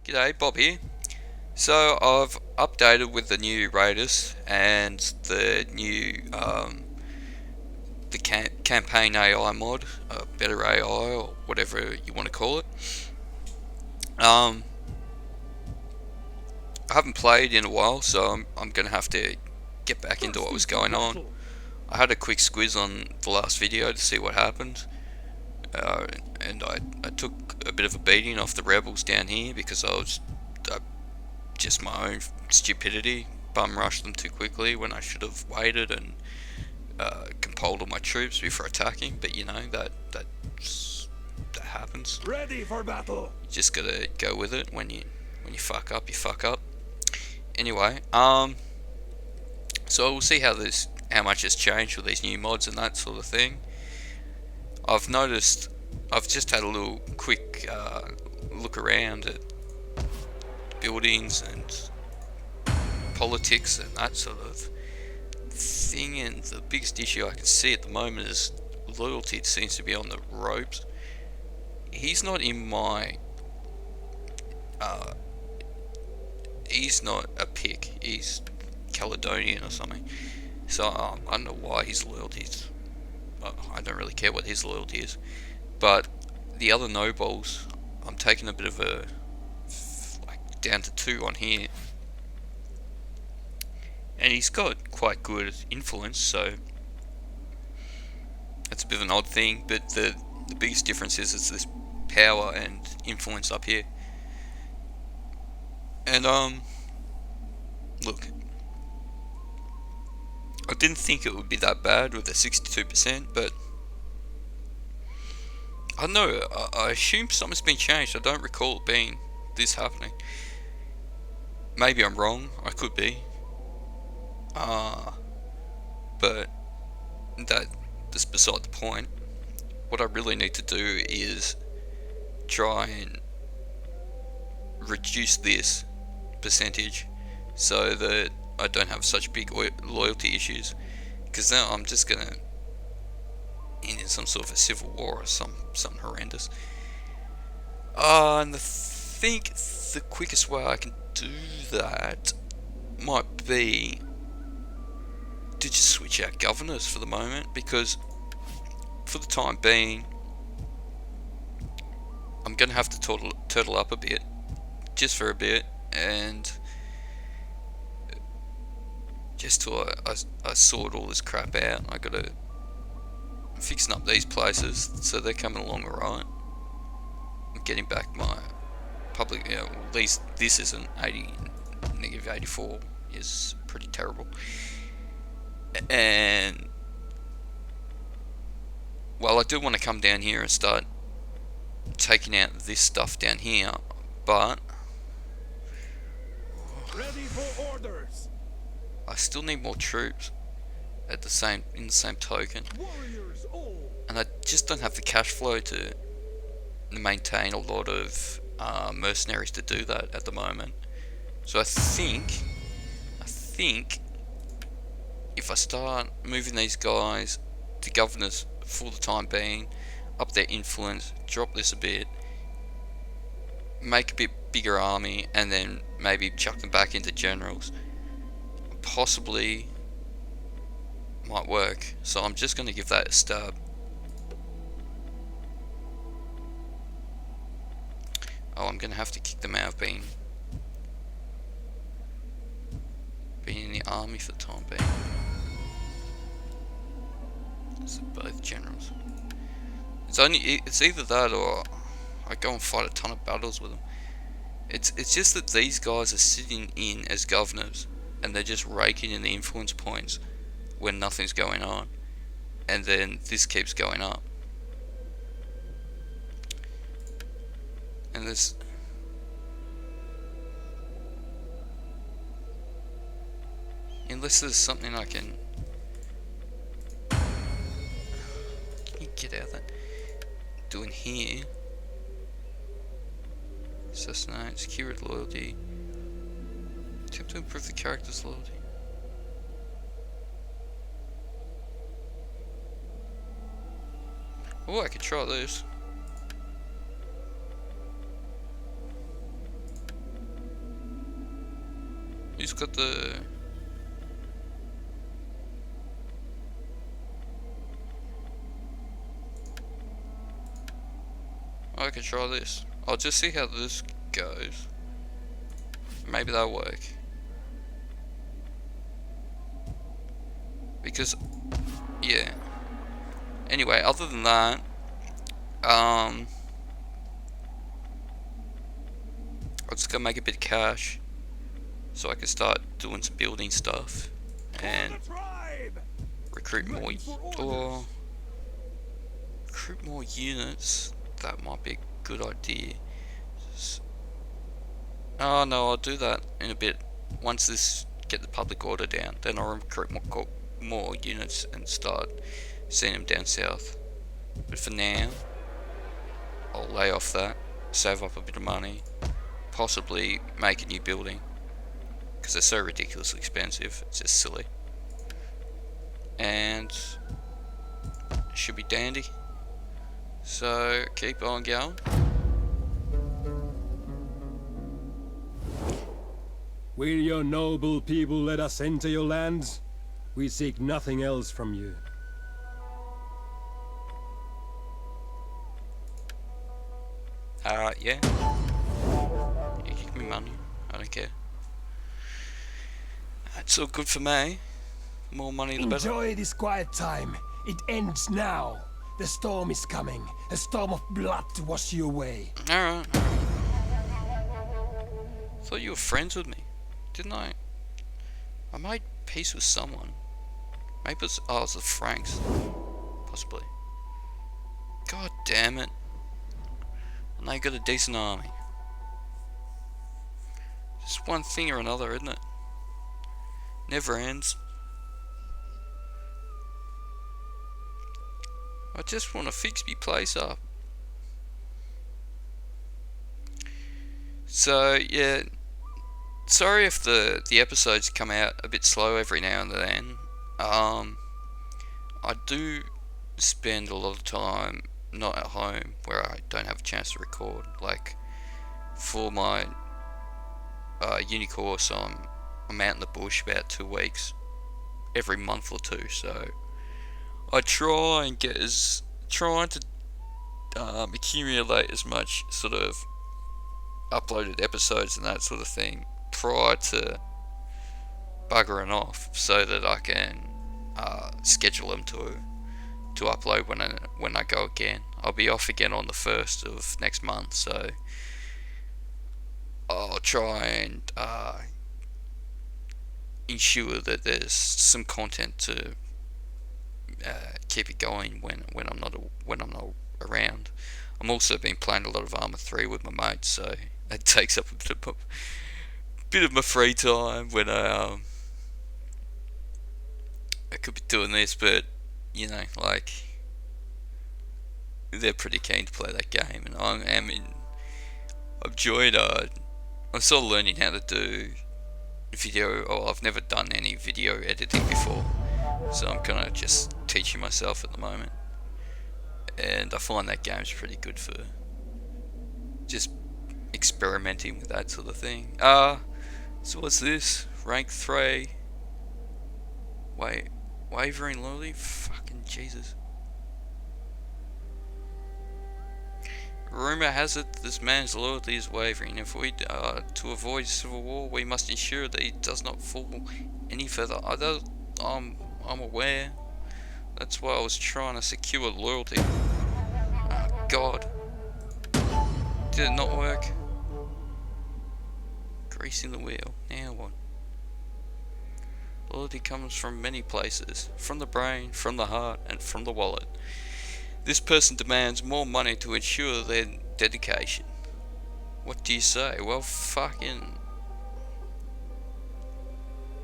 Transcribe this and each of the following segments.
G'day, Bob here. So I've updated with the new Raiders and the new campaign AI mod, better AI or whatever you want to call it. Um, I haven't played in a while, so I'm gonna have to get back into what was going on. I had a quick squiz on the last video to see what happened, uh, and I took a bit of a beating off the rebels down here because I was just my own stupidity. Bum rushed them too quickly when I should have waited and compiled all my troops before attacking. But you know that happens. Ready for battle. You just gotta go with it. When you fuck up, you fuck up. Anyway, so we'll see how much has changed with these new mods and that sort of thing. I've noticed. I've just had a little quick look around at buildings and politics and that sort of thing, and the biggest issue I can see at the moment is loyalty. It seems to be on the ropes. He's not in my he's not a pick, he's Caledonian or something, so I don't know why his loyalty's I don't really care what his loyalty is, but the other nobles I'm taking a bit of a down to 2 on here, and he's got quite good influence, so that's a bit of an odd thing. But the biggest difference is it's this power and influence up here. And look, I didn't think it would be that bad with the 62%, but I don't know. I assume something's been changed. I don't recall it being this happening. Maybe I'm wrong. I could be. But that's beside the point. What I really need to do is try and reduce this percentage so that I don't have such big loyalty issues, because now I'm just gonna end in some sort of a civil war or something horrendous. And I think the quickest way I can do that might be to just switch out governors for the moment, because for the time being I'm gonna have to turtle up a bit, just for a bit, and just till I sort all this crap out. I gotta fixing up these places so they're coming along alright. I'm getting back my public, at least this isn't 80, negative 84 is pretty terrible. And well, I do want to come down here and start taking out this stuff down here, but Ready for orders. I still need more troops in the same token, Warriors all. and I just don't have the cash flow to maintain a lot of mercenaries to do that at the moment. So I think if I start moving these guys to governors for the time being, up their influence, drop this a bit, make a bit bigger army, and then maybe chuck them back into generals, possibly might work. So I'm just going to give that a stab. Oh, I'm going to have to kick them out of being in the army for the time being. So both generals. It's either that or I go and fight a ton of battles with them. It's just that these guys are sitting in as governors and they're just raking in the influence points when nothing's going on, and then this keeps going up. And there's unless there's something I can get out of that doing here. Assassinate, secure loyalty. Attempt to improve the character's loyalty. Oh, I could try this. Who's got the... I can try this. I'll just see how this goes. Maybe that'll work. Because, yeah. Anyway, other than that, I'm just gonna make a bit of cash so I can start doing some building stuff and recruit more recruit more units. That might be a good idea. Oh no, I'll do that in a bit. Once this get the public order down, then I'll recruit more units and start sending them down south. But for now, I'll lay off that, save up a bit of money, possibly make a new building, because they're so ridiculously expensive, it's just silly. And it should be dandy. So keep on going. Will your noble people let us enter your lands? We seek nothing else from you. Yeah. You give me money. I don't care. It's all good for me. More money the better. Enjoy this quiet time. It ends now. The storm is coming. A storm of blood to wash you away. Alright. Thought you were friends with me, didn't I? I made peace with someone. Maybe it was the Franks. Possibly. God damn it. And they got a decent army. Just one thing or another, isn't it? Never ends. I just want to fix my place up. So yeah, sorry if the episodes come out a bit slow every now and then. I do spend a lot of time not at home where I don't have a chance to record. Like for my uni course, I'm out in the bush about 2 weeks every month or two. So I try and trying to accumulate as much sort of uploaded episodes and that sort of thing prior to buggering off, so that I can schedule them to upload when I go again. I'll be off again on the 1st of next month, so I'll try and ensure that there's some content to keep it going when I'm not around. I'm also been playing a lot of Arma 3 with my mates, so that takes up a bit of my free time when I could be doing this, but you know, like, they're pretty keen to play that game, and I've joined. I'm still learning how to do video. I've never done any video editing before, so I'm kind of just teaching myself at the moment, and I find that game's pretty good for just experimenting with that sort of thing. So what's this? Rank 3. Wait, wavering loyalty? Fucking Jesus. Rumor has it this man's loyalty is wavering. If we to avoid civil war, we must ensure that he does not fall any further. I'm aware. That's why I was trying to secure loyalty. Oh God, did it not work? Greasing the wheel. Now what? Loyalty comes from many places, from the brain, from the heart, and from the wallet. This person demands more money to ensure their dedication. What do you say? Well, fucking...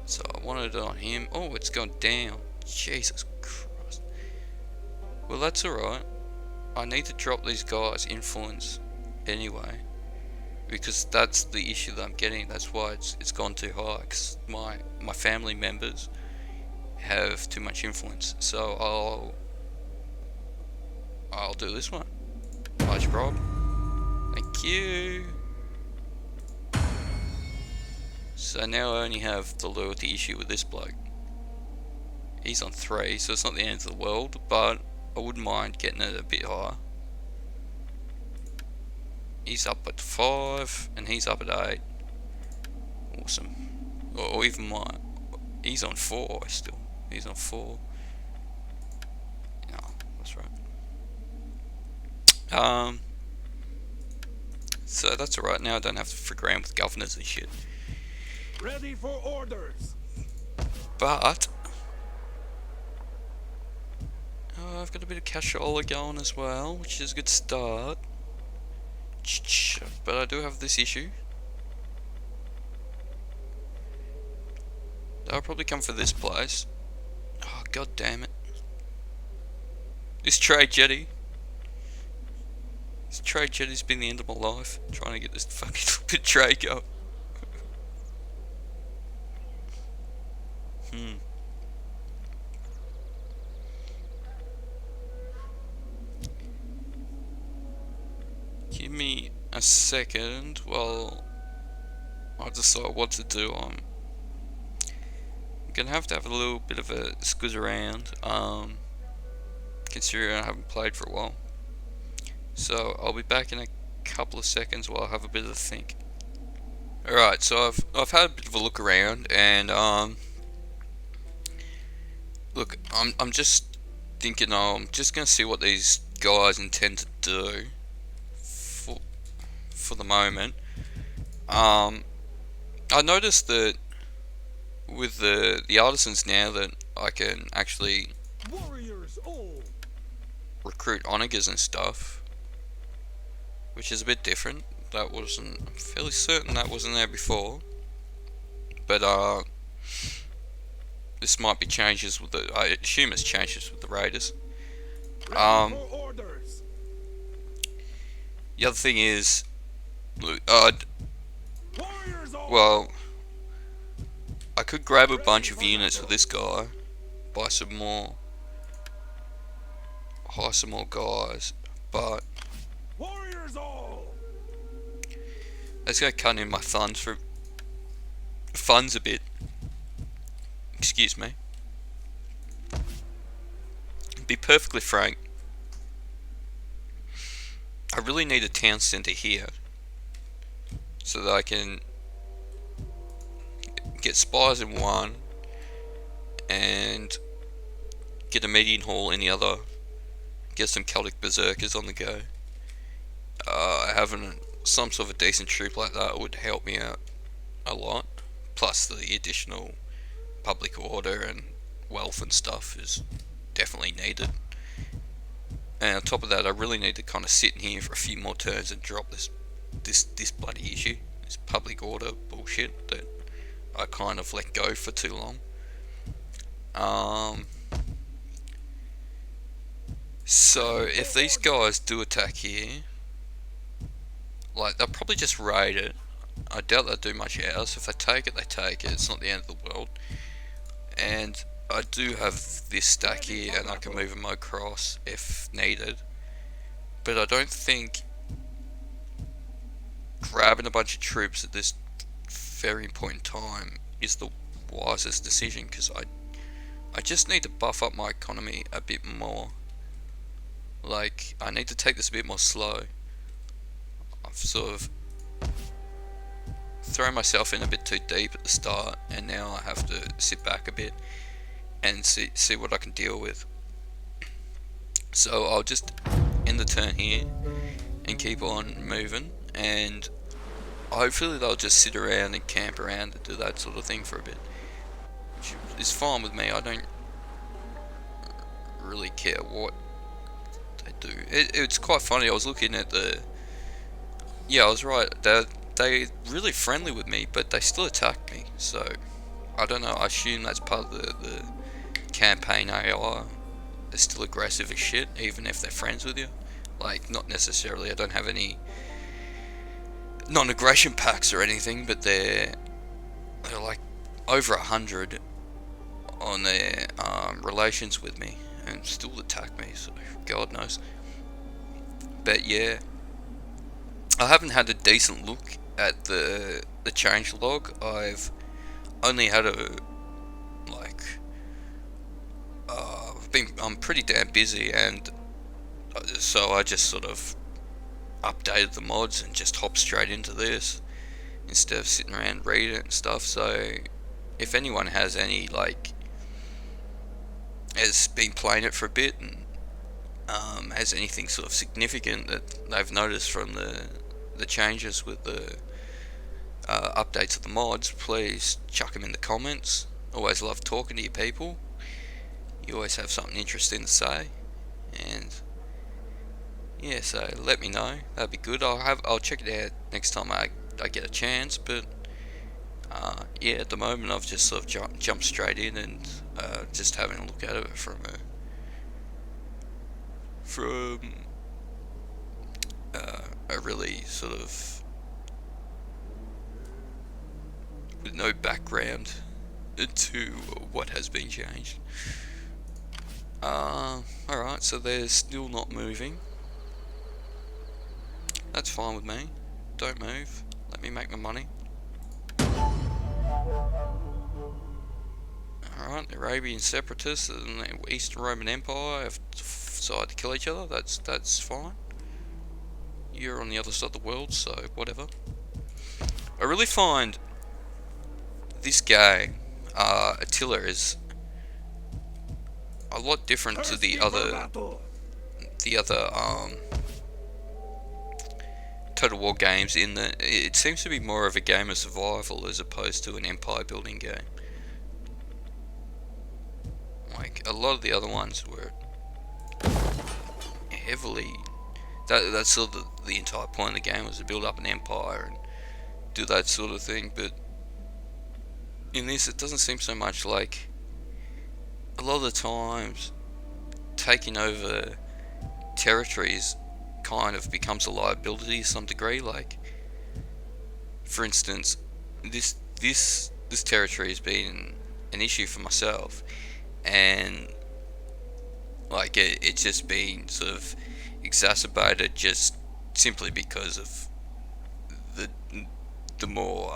So I wanted it on him. Oh, it's gone down. Jesus Christ. Well, that's alright. I need to drop these guys' influence anyway, because that's the issue that I'm getting. That's why it's gone too high, because my family members have too much influence. So I'll do this one. Large Rob. Thank you. So now I only have the loyalty issue with this bloke. He's on 3, so it's not the end of the world, but I wouldn't mind getting it a bit higher. He's up at 5, and he's up at 8. Awesome. Or even my... He's on 4 still. He's on 4. No, that's right. So that's alright, now I don't have to frig around with governors and shit. Ready for orders. But I've got a bit of cashola going as well, which is a good start. But I do have this issue. I'll probably come for this place. Oh, god damn it. This trade jetty. This trade jetty's been the end of my life. Trying to get this fucking bit of trade going. Give me a second while I decide what to do. I'm gonna have a little bit of a squiz around, considering I haven't played for a while. So I'll be back in a couple of seconds while I have a bit of a think. Alright, so I've had a bit of a look around, and look, I'm just thinking I'm just gonna see what these guys intend to do for the moment. I noticed that with the artisans now that I can actually recruit onagers and stuff, which is a bit different. That wasn't, I'm fairly certain that wasn't there before, but this might be changes with the, I assume it's changes with the raiders. The other thing is, look, well, I could grab a bunch of units with this guy, buy some more, hire some more guys, but that's gonna cut in my funds a bit. Excuse me. Be perfectly frank, I really need a town centre here so that I can get spies in one and get a meeting hall in the other, get some Celtic berserkers on the go. Having some sort of a decent troop like that would help me out a lot, plus the additional public order and wealth and stuff is definitely needed. And on top of that, I really need to kind of sit in here for a few more turns and drop this bloody issue, this public order bullshit that I kind of let go for too long. So if these guys do attack here, like, they'll probably just raid it. I doubt they'll do much else. If they take it, they take it. It's not the end of the world. And I do have this stack here, and I can move them across if needed. But I don't think grabbing a bunch of troops at this very important time is the wisest decision, because I just need to buff up my economy a bit more. Like, I need to take this a bit more slow. I've sort of thrown myself in a bit too deep at the start, and now I have to sit back a bit and see what I can deal with. So I'll just end the turn here and keep on moving, and hopefully they'll just sit around and camp around and do that sort of thing for a bit, which is fine with me. I don't really care what they do. It's quite funny. I was looking at the... Yeah, I was right. They're really friendly with me, but they still attack me. So I don't know. I assume that's part of the campaign AI. They're still aggressive as shit, even if they're friends with you. Like, not necessarily. I don't have any non-aggression packs or anything, but they're like over 100 on their relations with me, and still attack me. So God knows. But yeah, I haven't had a decent look at the change log, I've only had a like I'm pretty damn busy, and so I just sort of updated the mods and just hopped straight into this instead of sitting around reading it and stuff. So if anyone has any has been playing it for a bit and has anything sort of significant that they've noticed from the changes with the updates of the mods, please chuck them in the comments. Always love talking to you people. You always have something interesting to say, and yeah, so let me know. That'd be good. I'll check it out next time I get a chance. But yeah, at the moment I've just sort of jumped straight in and just having a look at it from a really sort of with no background to what has been changed. Alright, so they're still not moving. That's fine with me. Don't move. Let me make my money. Alright, the Arabian separatists and the Eastern Roman Empire have decided to kill each other. That's fine. You're on the other side of the world, so whatever. I really find this game, Attila, is a lot different to the other Total War games, in that it seems to be more of a game of survival as opposed to an empire building game. Like a lot of the other ones were heavily that's sort of the entire point of the game, was to build up an empire and do that sort of thing. But in this, it doesn't seem so much like. A lot of the times, taking over territories kind of becomes a liability to some degree. Like, for instance, this territory has been an issue for myself, and like it's just been sort of exacerbated just simply because of the more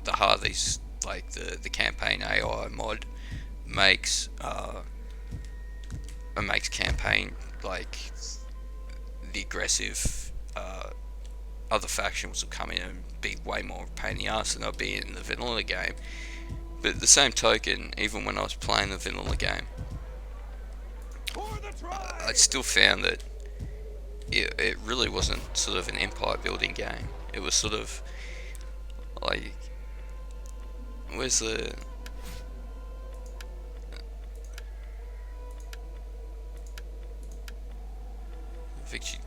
the harder these, like the campaign AI mod makes campaign, like the aggressive other factions will come in and be way more pain in the ass than they'll be in the vanilla game. But at the same token, even when I was playing the vanilla game, I still found that it really wasn't sort of an empire building game. It was sort of like, where's the victory?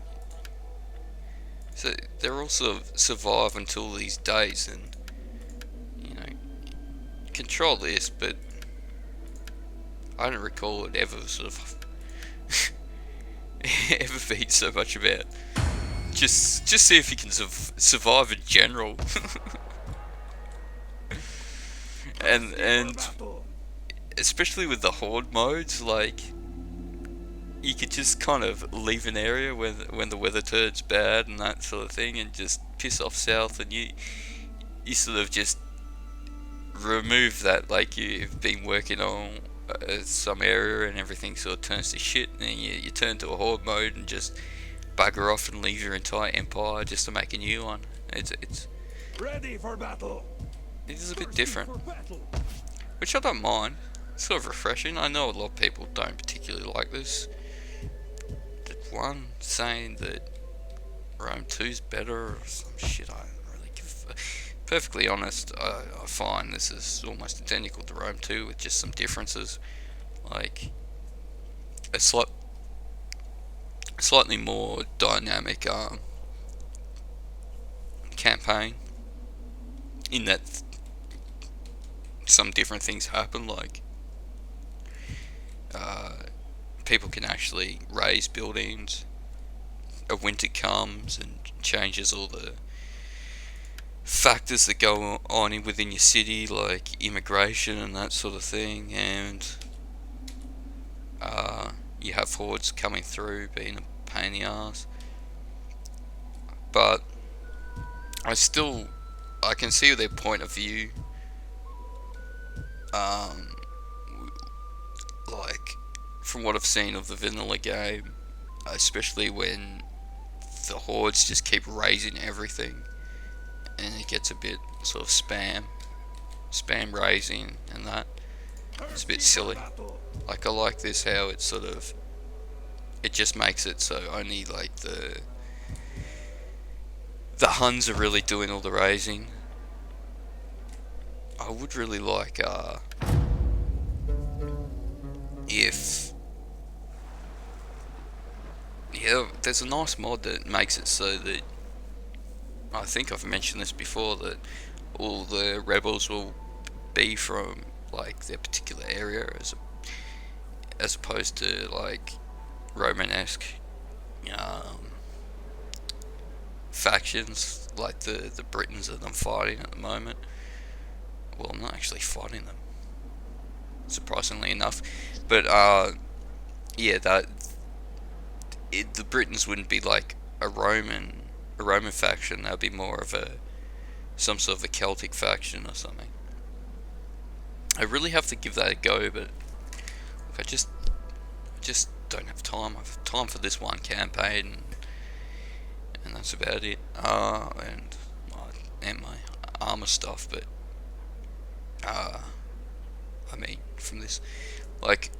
So they're all sort of survive until these days and, you know, control this, but I don't recall it ever sort of ever been so much about just see if you can survive in general. and especially with the horde modes, like you could just kind of leave an area when the weather turns bad and that sort of thing, and just piss off south, and you sort of just remove that, like you've been working on some area and everything sort of turns to shit, and then you turn to a horde mode and just bugger off and leave your entire empire just to make a new one. It's Ready for battle. It is a bit different, which I don't mind. It's sort of refreshing. I know a lot of people don't particularly like this. There's one saying that Rome 2's better or some shit. I don't really give a... Perfectly honest, I find this is almost identical to Rome 2 with just some differences. Like a slightly more dynamic campaign, in that some different things happen, like people can actually raise buildings. A winter comes and changes all the factors that go on within your city, like immigration and that sort of thing, and you have hordes coming through being a pain in the ass. But I still I can see their point of view. Like, from what I've seen of the vanilla game, especially when the hordes just keep raising everything, and it gets a bit sort of spam raising, and that it's a bit silly. Like, I like this how it's sort of, it just makes it so only like the Huns are really doing all the raising. I would really like if, yeah, there's a nice mod that makes it so that, I think I've mentioned this before, that all the rebels will be from like their particular area, as opposed to like Romanesque factions like the Britons that I'm fighting at the moment. Well, I'm not actually fighting them, surprisingly enough, but yeah, the Britons wouldn't be like a Roman faction. That'd be more of some sort of a Celtic faction or something. I really have to give that a go, but I just don't have time. I have time for this one campaign, and that's about it. And my armor stuff, but I mean, from this, like,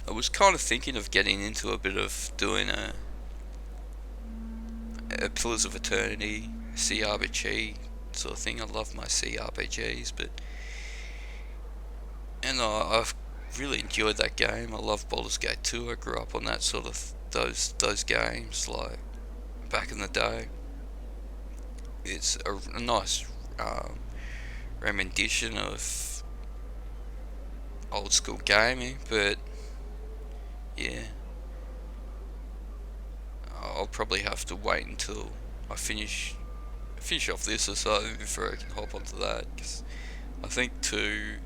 I was kind of thinking of getting into a bit of doing a Pillars of Eternity CRPG sort of thing. I love my CRPGs, and I've really enjoyed that game. I love Baldur's Gate 2. I grew up on that sort of those games, like back in the day. It's a nice rendition of old school gaming, but yeah, I'll probably have to wait until I finish off this or so before I can hop onto that, because I think two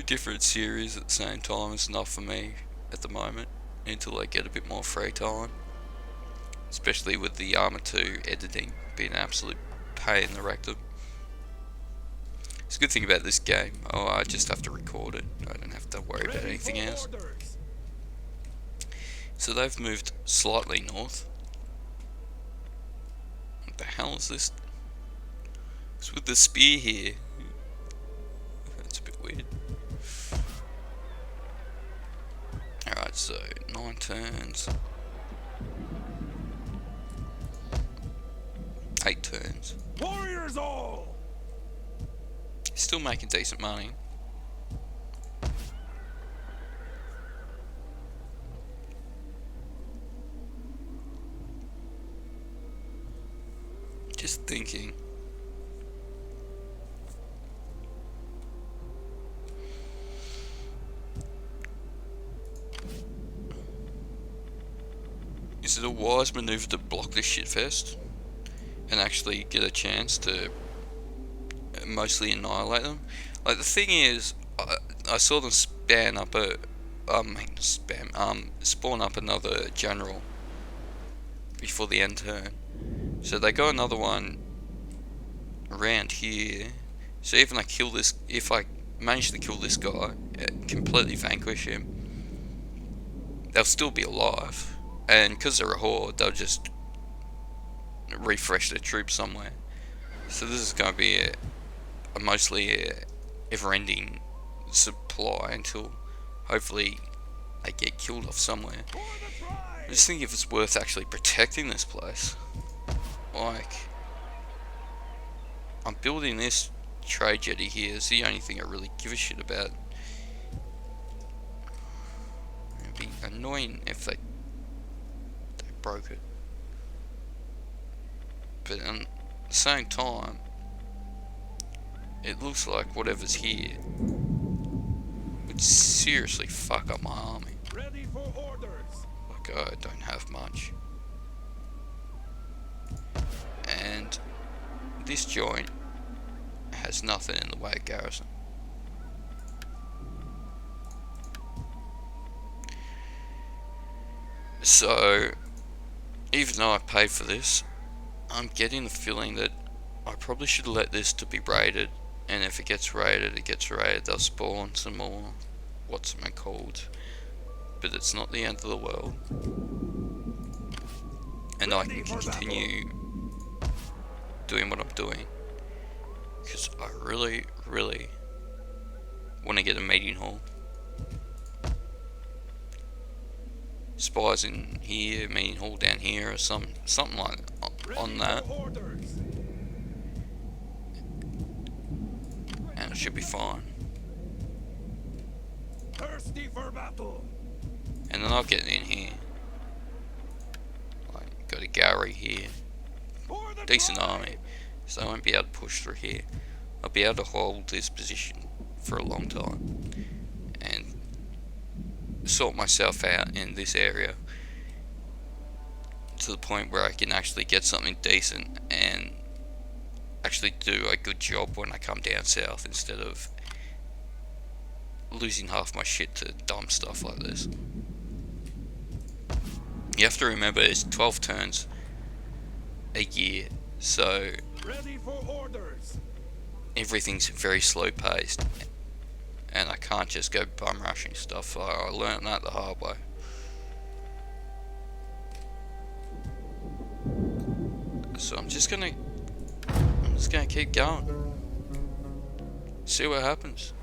different series at the same time is enough for me at the moment until I get a bit more free time, especially with the Arma 2 editing being an absolute pain in the rectum. It's a good thing about this game, I just have to record it. I don't have to worry about anything else. So they've moved slightly north. What the hell is this? It's with the spear here. That's a bit weird. Alright, so 9 turns. 8 turns. Warriors all! Still making decent money. Just thinking. Is it a wise maneuver to block this shitfest and actually get a chance to mostly annihilate them? Like, the thing is, I saw them spawn up another general before the end turn. So they got another one around here. So even if I manage to kill this guy, completely vanquish him, they'll still be alive. And because they're a horde, they'll just refresh their troops somewhere. So this is going to be mostly a ever-ending supply until hopefully they get killed off somewhere. I just think if it's worth actually protecting this place. Like, I'm building this trade jetty here. It's the only thing I really give a shit about. It'd be annoying if they broke it. But at the same time, it looks like whatever's here would seriously fuck up my army. Ready for orders. Like, I don't have much. And this joint has nothing in the way of garrison. So, even though I paid for this, I'm getting the feeling that I probably should let this to be raided, and if it gets raided, it gets raided. They'll spawn some more, what's it called, but it's not the end of the world, and I can continue doing what I'm doing, because I really want to get a meeting hall. Spies in here, meeting hall down here, or something like on that, and it should be fine. Thirsty for battle. And then I'll get in here. Like, got a gallery here, decent army, so I won't be able to push through here. I'll be able to hold this position for a long time and sort myself out in this area to the point where I can actually get something decent and actually do a good job when I come down south, instead of losing half my shit to dumb stuff like this. You have to remember it's 12 turns a year, so Ready for orders. everything's very slow paced, and I can't just go bum rushing stuff. I learned that the hard way. So I'm just gonna keep going, see what happens.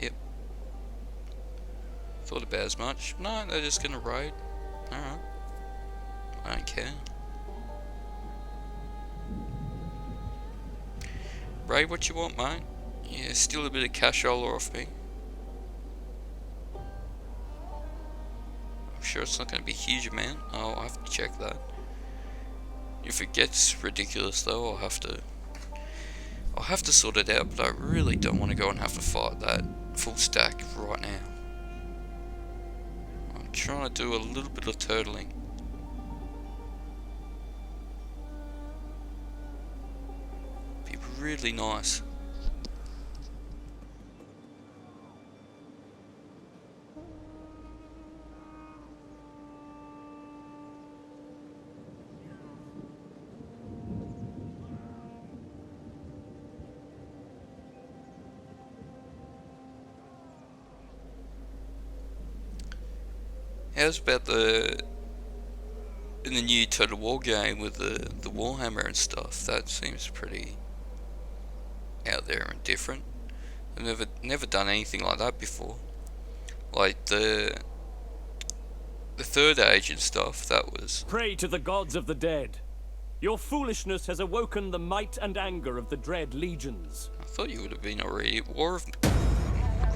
Yep. Thought about as much. No, they're just gonna raid. Alright. I don't care. Raid what you want, mate. Yeah, steal a bit of cashola off me. I'm sure it's not going to be a huge amount. I'll have to check that. If it gets ridiculous though, I'll have to sort it out, but I really don't want to go and have to fight that full stack right now. I'm trying to do a little bit of turtling. Be really nice. How's about in the new Total War game with the Warhammer and stuff? That seems pretty out there and different. I've never done anything like that before. Like the Third Age and stuff. That was. Pray to the gods of the dead. Your foolishness has awoken the might and anger of the dread legions. I thought you would have been already at war with me.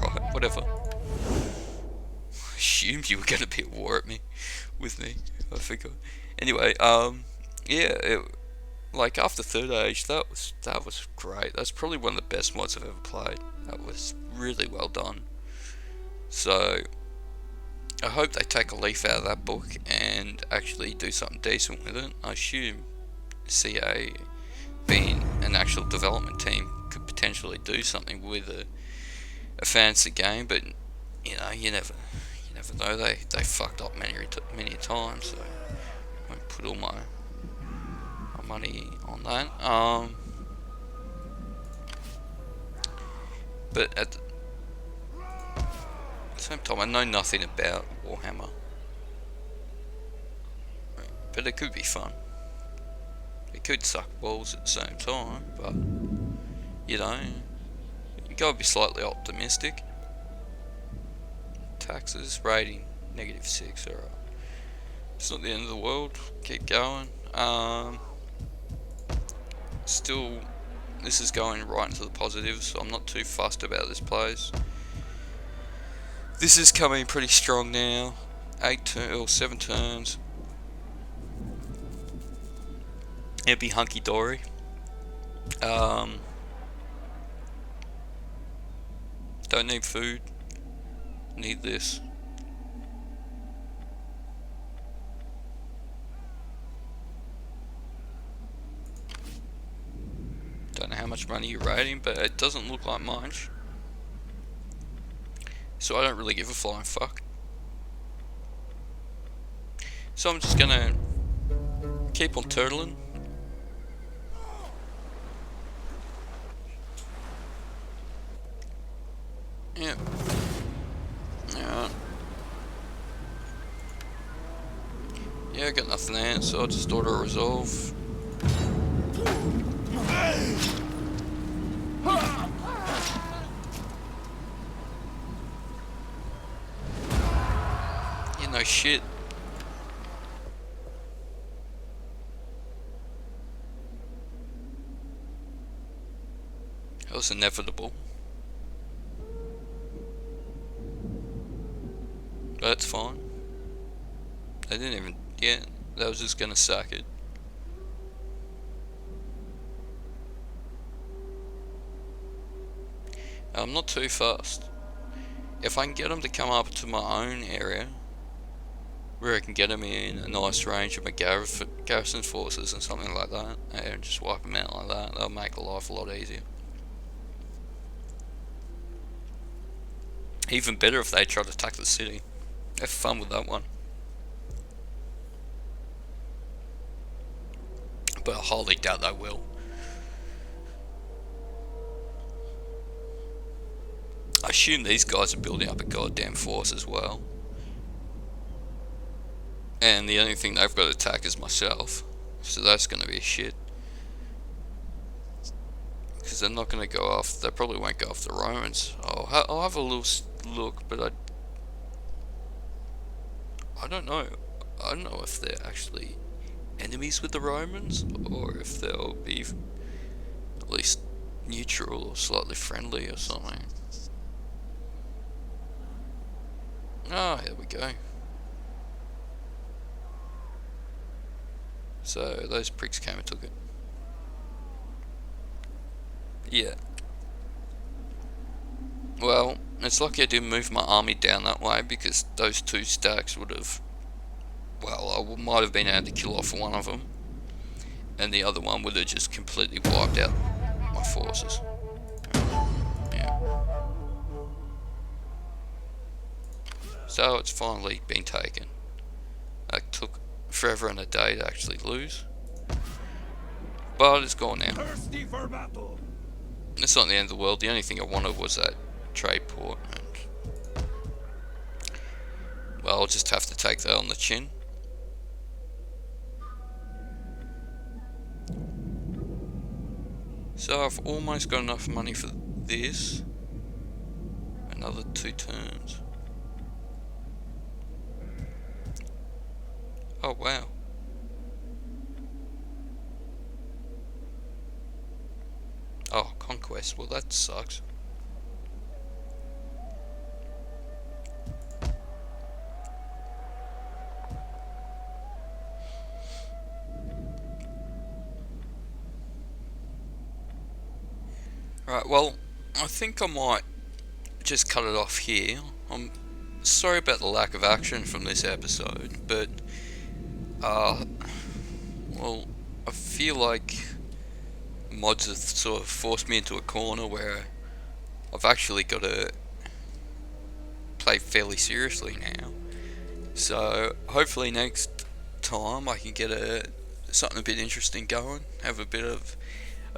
Right, whatever. I assumed you were going to be at war with me. I forgot. Anyway, yeah, like after Third Age, that was great. That's probably one of the best mods I've ever played. That was really well done. So I hope they take a leaf out of that book and actually do something decent with it. I assume CA, being an actual development team, could potentially do something with a fantasy game, but you know, you never know. They fucked up many times, so I won't put all my money on that. But at the same time, I know nothing about Warhammer, but it could be fun. It could suck balls at the same time, but you know, you gotta be slightly optimistic. Taxes, rating, -6, alright. It's not the end of the world, keep going. Still, this is going right into the positives, so I'm not too fussed about this place. This is coming pretty strong now. 7 turns. It'll be hunky dory. Don't need food. Need this. Don't know how much money you're rating, but it doesn't look like much. So I don't really give a flying fuck. So I'm just gonna keep on turtling. Yeah. Alright. Yeah, I got nothing there, so I'll just auto resolve. Yeah, no shit. That was inevitable. That's fine. I didn't even... Yeah, that was just gonna sack it. I'm not too fast. If I can get them to come up to my own area, where I can get them in a nice range of my garrison forces and something like that, and just wipe them out like that, that'll make life a lot easier. Even better if they try to attack the city. Have fun with that one. But I highly doubt they will. I assume these guys are building up a goddamn force as well. And the only thing they've got to attack is myself. So that's going to be shit. Because they're not going to go after... They probably won't go after the Romans. I'll have a little look, but I don't know. I don't know if they're actually enemies with the Romans, or if they'll be at least neutral or slightly friendly or something. Ah, here we go. So those pricks came and took it. Yeah. Well, it's lucky I didn't move my army down that way, because those two stacks would have... Well, I might have been able to kill off one of them, and the other one would have just completely wiped out my forces. Yeah. So it's finally been taken. That took forever and a day to actually lose, but it's gone now. Thirsty for battle. It's not the end of the world. The only thing I wanted was that trade port, and well, I'll just have to take that on the chin. So I've almost got enough money for this. Another 2 turns. Oh wow. Oh, conquest. Well, that sucks. Right, well, I think I might just cut it off here. I'm sorry about the lack of action from this episode, but well, I feel like mods have sort of forced me into a corner where I've actually got to play fairly seriously now. So hopefully next time I can get something a bit interesting going, have a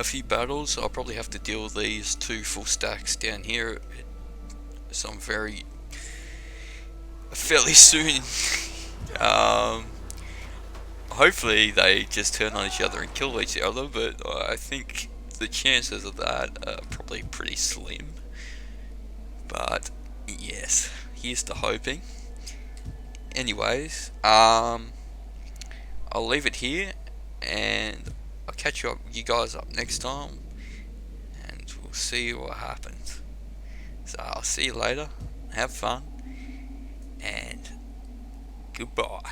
few battles. I'll probably have to deal with these 2 full stacks down here fairly soon. Hopefully they just turn on each other and kill each other, but I think the chances of that are probably pretty slim. But yes, here's to hoping. Anyways, I'll leave it here, and I'll catch you guys up next time, and we'll see what happens. So I'll see you later. Have fun, and goodbye.